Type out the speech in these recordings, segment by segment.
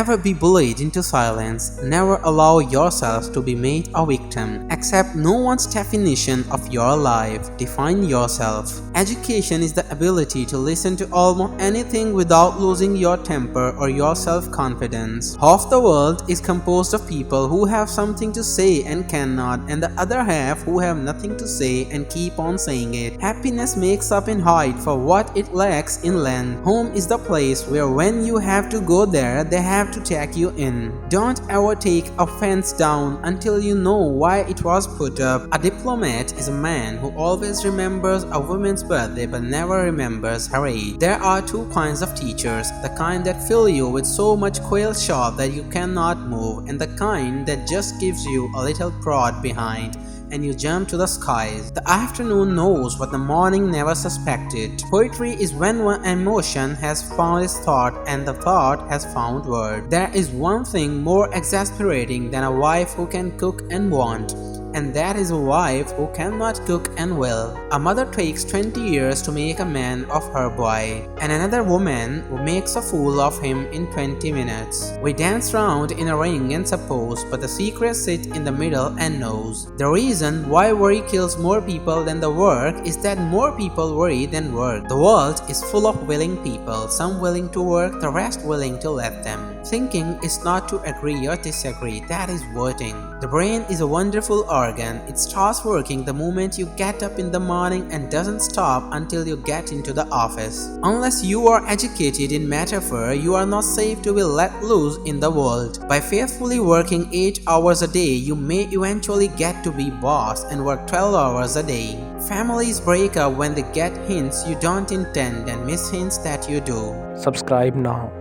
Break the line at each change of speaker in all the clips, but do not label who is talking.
Never be bullied into silence. Never allow yourself to be made a victim. Accept no one's definition of your life. Define yourself. Education is the ability to listen to almost anything without losing your temper or your self-confidence. Half the world is composed of people who have something to say and cannot, and the other half who have nothing to say and keep on saying it. Happiness makes up in height for what it lacks in length. Home is the place where when you have to go there, they have to take you in. Don't ever take a fence down until you know why it was put up. A diplomat is a man who always remembers a woman's birthday but never remembers her age. There are two kinds of teachers, the kind that fill you with so much quail shot that you cannot move, and the kind that just gives you a little prod behind and you jump to the skies. The afternoon knows what the morning never suspected. Poetry is when one emotion has found its thought and the thought has found word. There is one thing more exasperating than a wife who can cook and won't, and that is a wife who cannot cook and will. A mother takes 20 years to make a man of her boy, and another woman who makes a fool of him in 20 minutes. We dance round in a ring and suppose, but the secret sits in the middle and knows. The reason why worry kills more people than the work is that more people worry than work. The world is full of willing people, some willing to work, the rest willing to let them. Thinking is not to agree or disagree, that is voting. The brain is a wonderful organ. It starts working the moment you get up in the morning and doesn't stop until you get into the office. Unless you are educated in metaphor, you are not safe to be let loose in the world. By faithfully working 8 hours a day, you may eventually get to be boss and work 12 hours a day. Families break up when they get hints you don't intend and miss hints that you do.
Subscribe now.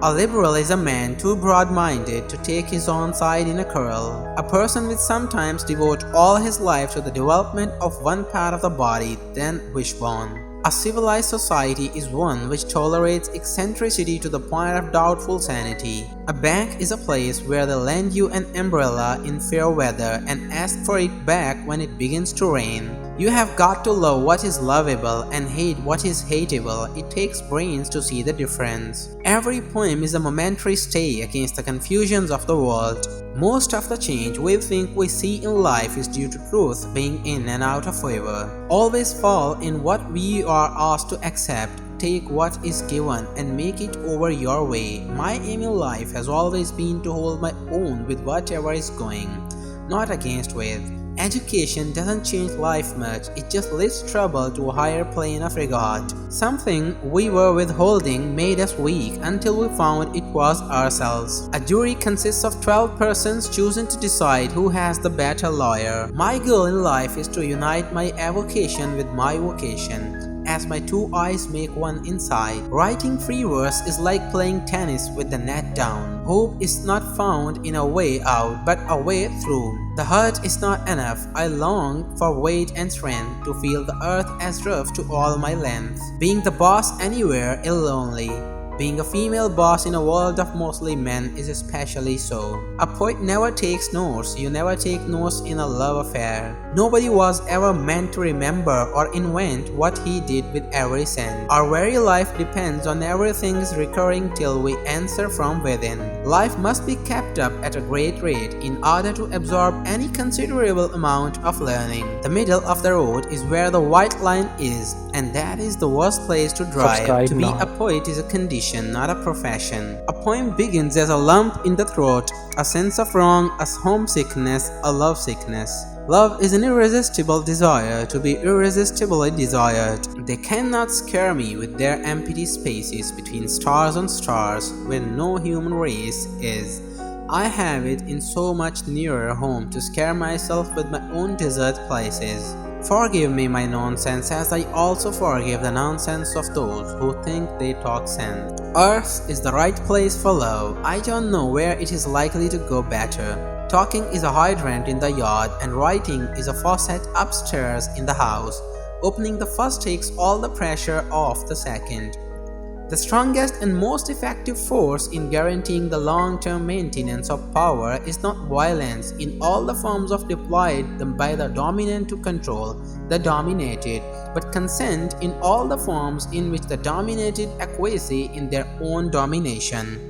A liberal is a man too broad-minded to take his own side in a quarrel. A person will sometimes devote all his life to the development of one part of the body, then wishbone. A civilized society is one which tolerates eccentricity to the point of doubtful sanity. A bank is a place where they lend you an umbrella in fair weather and ask for it back when it begins to rain. You have got to love what is lovable and hate what is hateable. It takes brains to see the difference. Every poem is a momentary stay against the confusions of the world. Most of the change we think we see in life is due to truth being in and out of favor. Always fall in what we are asked to accept. Take what is given and make it over your way. My aim in life has always been to hold my own with whatever is going, not against with. Education doesn't change life much, it just lifts trouble to a higher plane of regard. Something we were withholding made us weak until we found it was ourselves. A jury consists of 12 persons choosing to decide who has the better lawyer. My goal in life is to unite my avocation with my vocation, as my two eyes make one inside. Writing free verse is like playing tennis with the net down. Hope is not found in a way out, but a way through. The heart is not enough. I long for weight and strength to feel the earth as rough to all my length. Being the boss anywhere is lonely. Being a female boss in a world of mostly men is especially so. A poet never takes notes. You never take notes in a love affair. Nobody was ever meant to remember or invent what he did with every cent. Our very life depends on everything is recurring till we answer from within. Life must be kept up at a great rate in order to absorb any considerable amount of learning. The middle of the road is where the white line is, and that is the worst place to drive.
Subscribe
to be
now.
a poet is a condition, not a profession. A poem begins as a lump in the throat, a sense of wrong, a homesickness, a lovesickness. Love is an irresistible desire to be irresistibly desired. They cannot scare me with their empty spaces between stars and stars where no human race is. I have it in so much nearer home to scare myself with my own desert places. Forgive me my nonsense as I also forgive the nonsense of those who think they talk sense. Earth is the right place for love. I don't know where it is likely to go better. Talking is a hydrant in the yard and writing is a faucet upstairs in the house. Opening the first takes all the pressure off the second. The strongest and most effective force in guaranteeing the long-term maintenance of power is not violence in all the forms of deployed by the dominant to control the dominated, but consent in all the forms in which the dominated acquiesce in their own domination.